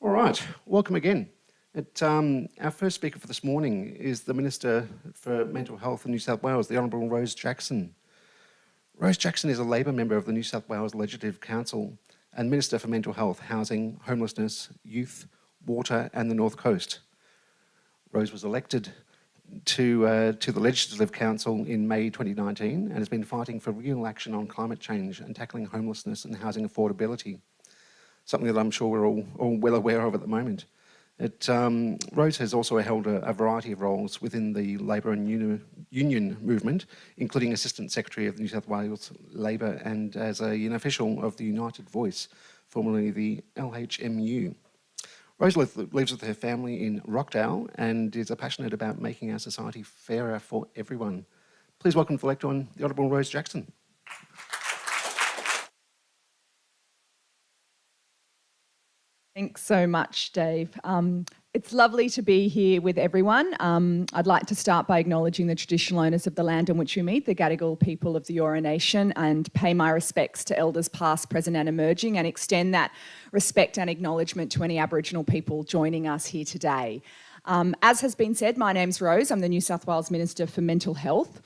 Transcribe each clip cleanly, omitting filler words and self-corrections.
All right, welcome again. Our first speaker for this morning is the Minister for Mental Health in New South Wales, the Honourable Rose Jackson. Rose Jackson is a Labor member of the New South Wales Legislative Council and Minister for Mental Health, Housing, Homelessness, Youth, Water and the North Coast. Rose was elected to the Legislative Council in May 2019 and has been fighting for real action on climate change and tackling homelessness and housing affordability, something that I'm sure we're all well aware of at the moment. Rose has also held a variety of roles within the Labor and Union movement, including Assistant Secretary of the New South Wales Labor and as an official of the United Voice, formerly the LHMU. Rose lives with her family in Rockdale and is passionate about making our society fairer for everyone. Please welcome to the lectern the Honourable Rose Jackson. Thanks so much, Dave. It's lovely to be here with everyone. I'd like to start by acknowledging the traditional owners of the land on which we meet, the Gadigal people of the Eora Nation, and pay my respects to elders past, present and emerging, and extend that respect and acknowledgement to any Aboriginal people joining us here today. As has been said, my name's Rose. I'm the New South Wales Minister for Mental Health.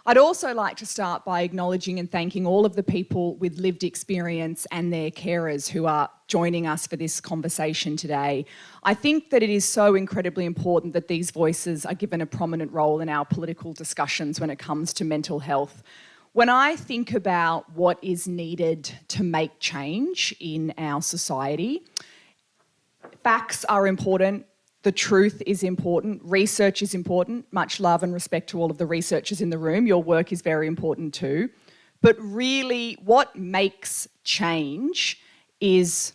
I'd also like to start by acknowledging and thanking all of the people with lived experience and their carers who are joining us for this conversation today. I think that it is so incredibly important that these voices are given a prominent role in our political discussions when it comes to mental health. When I think about what is needed to make change in our society, facts are important. The truth is important, research is important, much love and respect to all of the researchers in the room. Your work is very important too. But really, what makes change is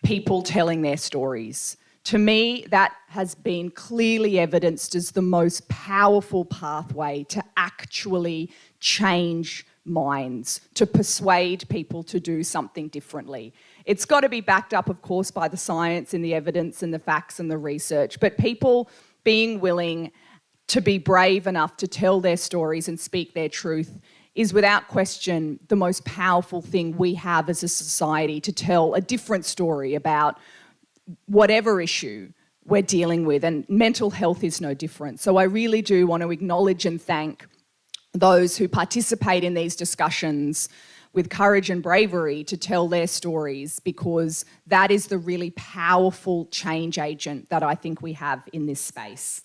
people telling their stories. To me, that has been clearly evidenced as the most powerful pathway to actually change minds, to persuade people to do something differently. It's got to be backed up, of course, by the science and the evidence and the facts and the research, but people being willing to be brave enough to tell their stories and speak their truth is without question the most powerful thing we have as a society to tell a different story about whatever issue we're dealing with, and mental health is no different. So I really do want to acknowledge and thank those who participate in these discussions with courage and bravery to tell their stories, because that is the really powerful change agent that I think we have in this space.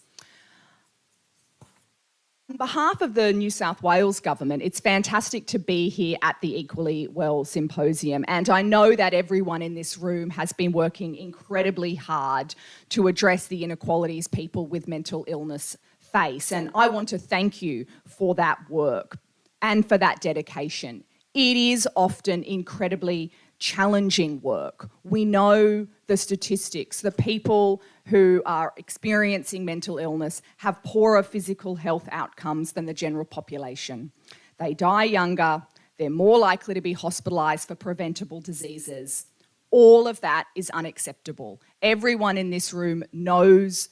On behalf of the New South Wales Government, it's fantastic to be here at the Equally Well Symposium, and I know that everyone in this room has been working incredibly hard to address the inequalities people with mental illness face, and I want to thank you for that work and for that dedication. It is often incredibly challenging work. We know the statistics. The people who are experiencing mental illness have poorer physical health outcomes than the general population. They die younger, they're more likely to be hospitalised for preventable diseases. All of that is unacceptable. Everyone in this room knows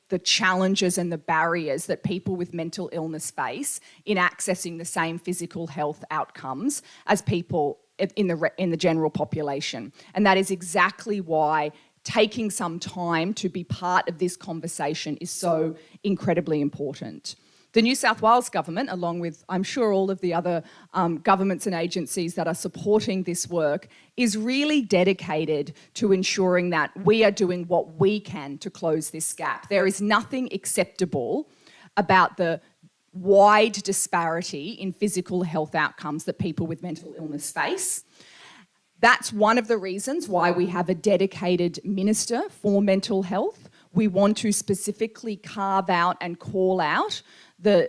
the challenges and the barriers that people with mental illness face in accessing the same physical health outcomes as people in the general population. And that is exactly why taking some time to be part of this conversation is so incredibly important. The New South Wales Government, along with, I'm sure, all of the other governments and agencies that are supporting this work, is really dedicated to ensuring that we are doing what we can to close this gap. There is nothing acceptable about the wide disparity in physical health outcomes that people with mental illness face. That's one of the reasons why we have a dedicated minister for mental health. We want to specifically carve out and call out the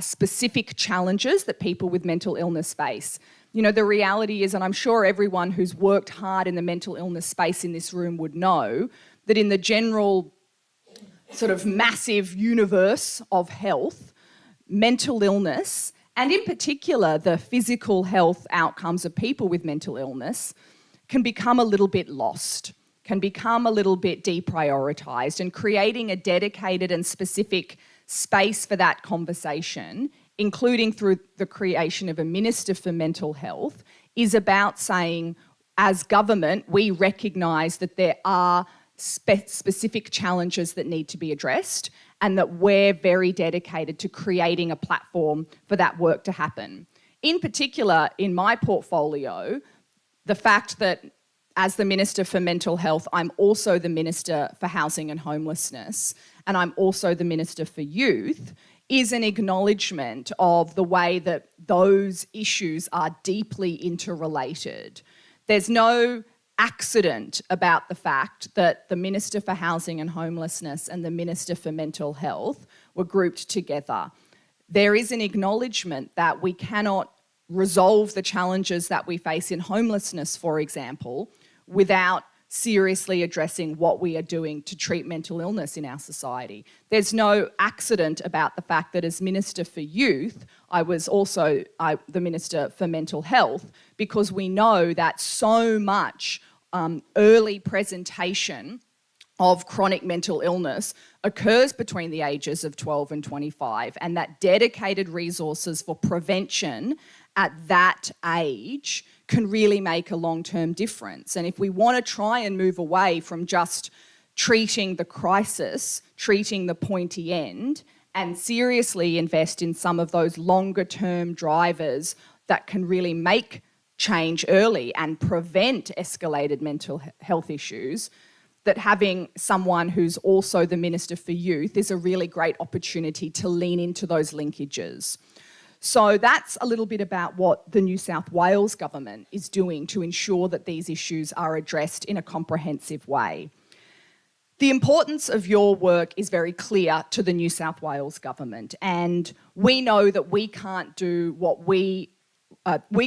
specific challenges that people with mental illness face. You know, the reality is, and I'm sure everyone who's worked hard in the mental illness space in this room would know, that in the general sort of massive universe of health, mental illness, and in particular the physical health outcomes of people with mental illness, can become a little bit lost, can become a little bit deprioritised, and creating a dedicated and specific space for that conversation, including through the creation of a Minister for Mental Health, is about saying, as government, we recognise that there are specific challenges that need to be addressed, and that we're very dedicated to creating a platform for that work to happen. In particular, in my portfolio, the fact that as the Minister for Mental Health, I'm also the Minister for Housing and Homelessness, and I'm also the Minister for Youth, is an acknowledgement of the way that those issues are deeply interrelated. There's no accident about the fact that the Minister for Housing and Homelessness and the Minister for Mental Health were grouped together. There is an acknowledgement that we cannot resolve the challenges that we face in homelessness, for example, without seriously addressing what we are doing to treat mental illness in our society. There's no accident about the fact that as Minister for Youth, I was also the Minister for Mental Health, because we know that so much early presentation of chronic mental illness occurs between the ages of 12 and 25, and that dedicated resources for prevention at that age can really make a long-term difference. And if we want to try and move away from just treating the crisis, treating the pointy end, and seriously invest in some of those longer-term drivers that can really make change early and prevent escalated mental health issues, that having someone who's also the Minister for Youth is a really great opportunity to lean into those linkages. So that's a little bit about what the New South Wales government is doing to ensure that these issues are addressed in a comprehensive way. The importance of your work is very clear to the New South Wales government, and we know that we can't do what we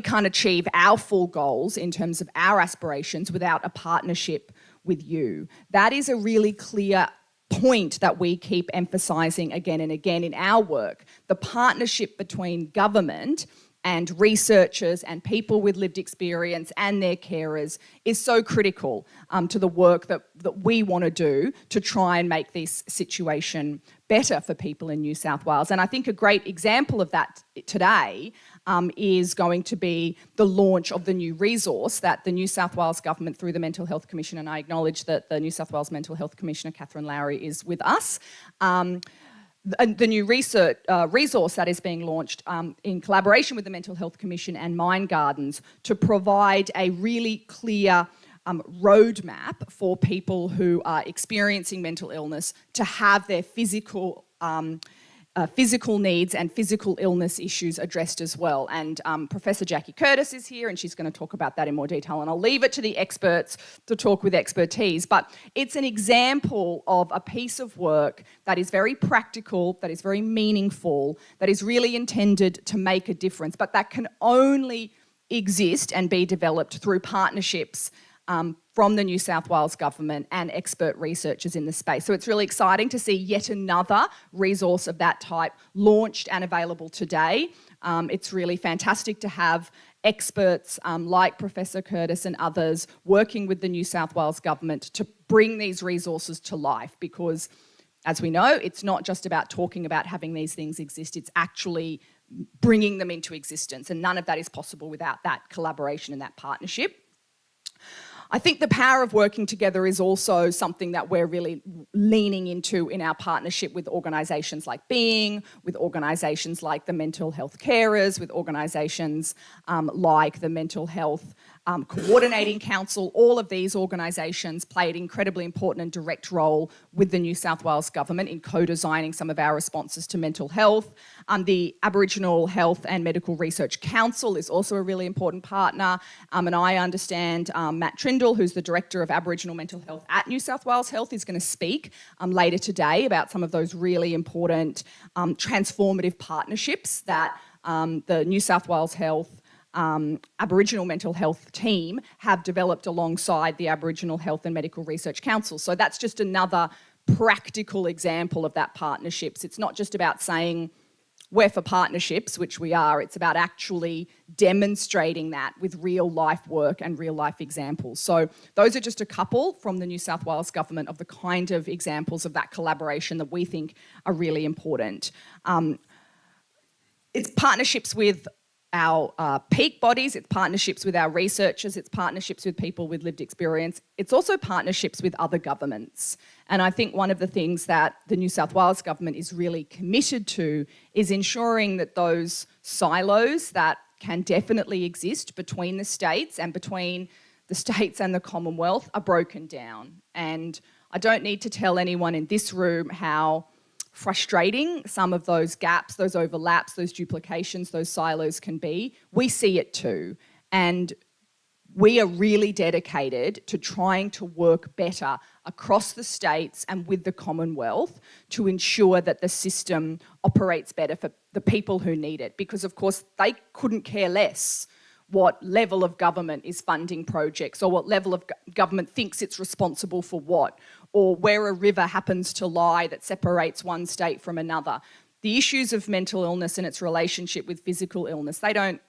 can't achieve our full goals in terms of our aspirations without a partnership with you. That is a really clear point that we keep emphasising again and again in our work. The partnership between government and researchers and people with lived experience and their carers is so critical to the work that we want to do to try and make this situation better for people in New South Wales. And I think a great example of that today is going to be the launch of the new resource that the New South Wales government through the Mental Health Commission, and I acknowledge that the New South Wales Mental Health Commissioner, Catherine Lowry, is with us. The new resource that is being launched in collaboration with the Mental Health Commission and Mind Gardens to provide a really clear roadmap for people who are experiencing mental illness to have their physical needs and physical illness issues addressed as well. And Professor Jackie Curtis is here, and she's going to talk about that in more detail, and I'll leave it to the experts to talk with expertise. But it's an example of a piece of work that is very practical, that is very meaningful, that is really intended to make a difference, but that can only exist and be developed through partnerships from the New South Wales government and expert researchers in the space. So it's really exciting to see yet another resource of that type launched and available today. It's really fantastic to have experts like Professor Curtis and others working with the New South Wales government to bring these resources to life, because as we know, it's not just about talking about having these things exist, it's actually bringing them into existence, and none of that is possible without that collaboration and that partnership. I think the power of working together is also something that we're really leaning into in our partnership with organisations like Being, with organisations like the Mental Health Carers, with organisations like the Mental Health Coordinating Council. All of these organisations play an incredibly important and direct role with the New South Wales government in co-designing some of our responses to mental health. The Aboriginal Health and Medical Research Council is also a really important partner, and I understand Matt Trindle, who's the Director of Aboriginal Mental Health at New South Wales Health, is going to speak later today about some of those really important transformative partnerships that the New South Wales Health Aboriginal mental health team have developed alongside the Aboriginal Health and Medical Research Council. So that's just another practical example of that partnerships. It's not just about saying we're for partnerships, which we are, it's about actually demonstrating that with real life work and real life examples. So those are just a couple from the New South Wales government of the kind of examples of that collaboration that we think are really important. It's partnerships with peak bodies, it's partnerships with our researchers, it's partnerships with people with lived experience, it's also partnerships with other governments. And I think one of the things that the New South Wales government is really committed to is ensuring that those silos that can definitely exist between the states and between the states and the Commonwealth are broken down. And I don't need to tell anyone in this room how frustrating some of those gaps, those overlaps, those duplications, those silos can be. We see it too. And we are really dedicated to trying to work better across the states and with the Commonwealth to ensure that the system operates better for the people who need it. Because of course they couldn't care less what level of government is funding projects or what level of government thinks it's responsible for what, or where a river happens to lie that separates one state from another. The issues of mental illness and its relationship with physical illness, they don't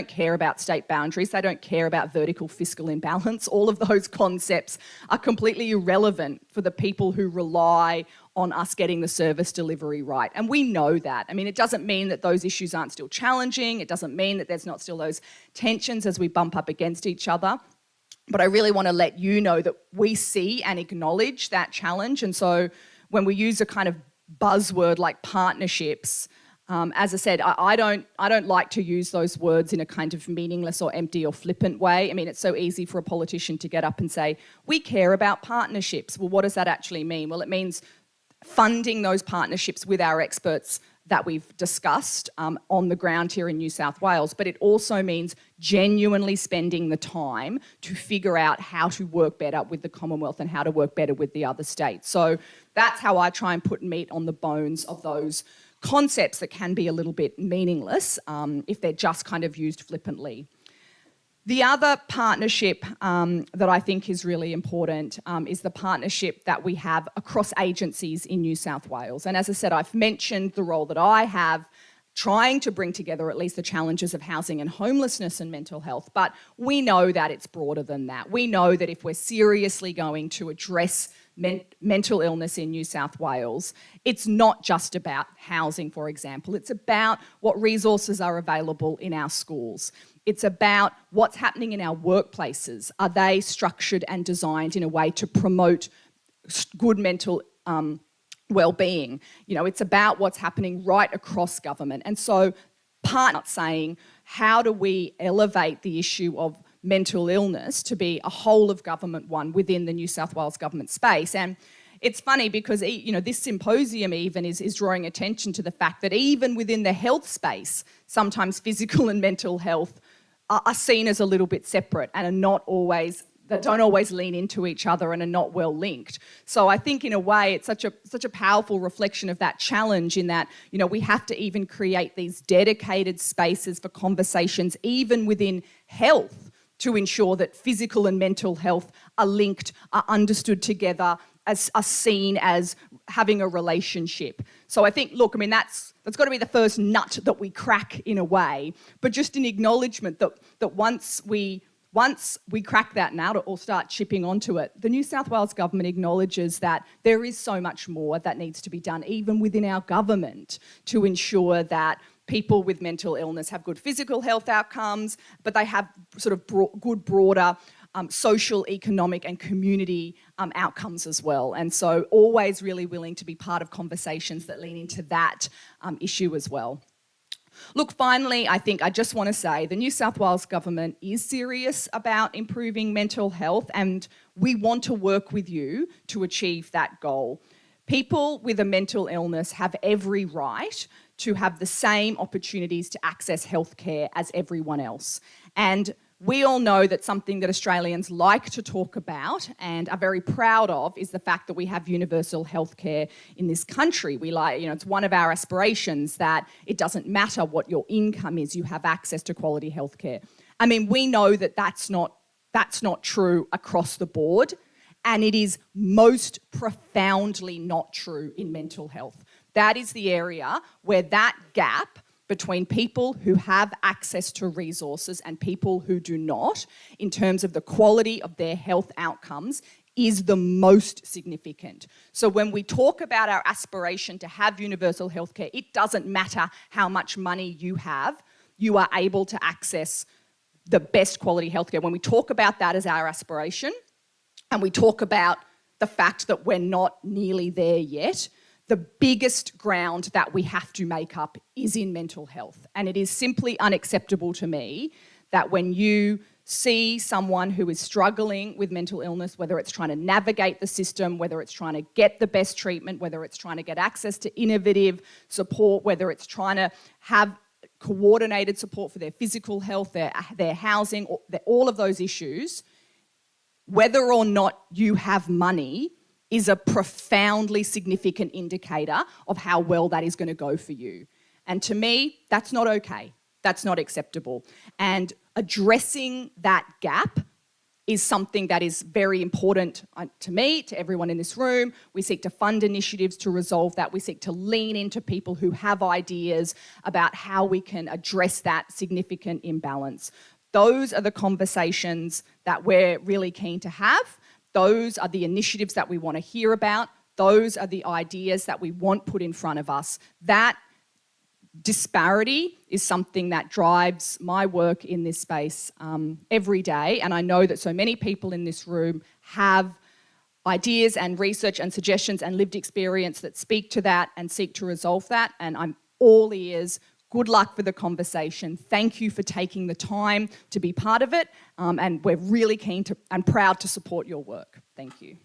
care about state boundaries, they don't care about vertical fiscal imbalance. All of those concepts are completely irrelevant for the people who rely on us getting the service delivery right. And we know that. I mean, it doesn't mean that those issues aren't still challenging. It doesn't mean that there's not still those tensions as we bump up against each other. But I really want to let you know that we see and acknowledge that challenge. And so when we use a kind of buzzword like partnerships, as I said, I don't like to use those words in a kind of meaningless or empty or flippant way. I mean, it's so easy for a politician to get up and say, we care about partnerships. Well, what does that actually mean? Well, it means funding those partnerships with our experts that we've discussed on the ground here in New South Wales, but it also means genuinely spending the time to figure out how to work better with the Commonwealth and how to work better with the other states. So that's how I try and put meat on the bones of those concepts that can be a little bit meaningless if they're just kind of used flippantly. The other partnership that I think is really important is the partnership that we have across agencies in New South Wales. And as I said, I've mentioned the role that I have trying to bring together at least the challenges of housing and homelessness and mental health, but we know that it's broader than that. We know that if we're seriously going to address mental illness in New South Wales, it's not just about housing, for example. It's about what resources are available in our schools. It's about what's happening in our workplaces. Are they structured and designed in a way to promote good mental well-being? You know, it's about what's happening right across government. And so saying, how do we elevate the issue of mental illness to be a whole of government one within the New South Wales government space? And it's funny because, you know, this symposium even is drawing attention to the fact that even within the health space, sometimes physical and mental health are seen as a little bit separate and are not always, that don't always lean into each other and are not well linked. So I think in a way it's such a powerful reflection of that challenge in that, you know, we have to even create these dedicated spaces for conversations even within health to ensure that physical and mental health are linked, are understood together, are seen as having a relationship. So I think, look, I mean, that's got to be the first nut that we crack in a way, but just an acknowledgement that once we crack that nut or start chipping onto it, the New South Wales government acknowledges that there is so much more that needs to be done, even within our government, to ensure that people with mental illness have good physical health outcomes, but they have sort of good broader social, economic and community outcomes as well. And so always really willing to be part of conversations that lean into that issue as well. Look, finally, I think I just want to say the New South Wales government is serious about improving mental health and we want to work with you to achieve that goal. People with a mental illness have every right to have the same opportunities to access healthcare as everyone else. And we all know that something that Australians like to talk about and are very proud of is the fact that we have universal healthcare in this country. We like, you know, it's one of our aspirations that it doesn't matter what your income is, you have access to quality healthcare. I mean, we know that that's not true across the board, and it is most profoundly not true in mental health. That is the area where that gap between people who have access to resources and people who do not, in terms of the quality of their health outcomes, is the most significant. So when we talk about our aspiration to have universal healthcare, it doesn't matter how much money you have you are able to access the best quality healthcare. When we talk about that as our aspiration, and we talk about the fact that we're not nearly there yet, the biggest ground that we have to make up is in mental health. And it is simply unacceptable to me that when you see someone who is struggling with mental illness, whether it's trying to navigate the system, whether it's trying to get the best treatment, whether it's trying to get access to innovative support, whether it's trying to have coordinated support for their physical health, their housing, all of those issues, whether or not you have money is a profoundly significant indicator of how well that is going to go for you. And to me, that's not okay. That's not acceptable. And addressing that gap is something that is very important to me, to everyone in this room. We seek to fund initiatives to resolve that. We seek to lean into people who have ideas about how we can address that significant imbalance. Those are the conversations that we're really keen to have. Those are the initiatives that we want to hear about. Those are the ideas that we want put in front of us. That disparity is something that drives my work in this space every day. And I know that so many people in this room have ideas and research and suggestions and lived experience that speak to that and seek to resolve that. And I'm all ears. Good luck for the conversation. Thank you for taking the time to be part of it. And we're really keen to and proud to support your work. Thank you.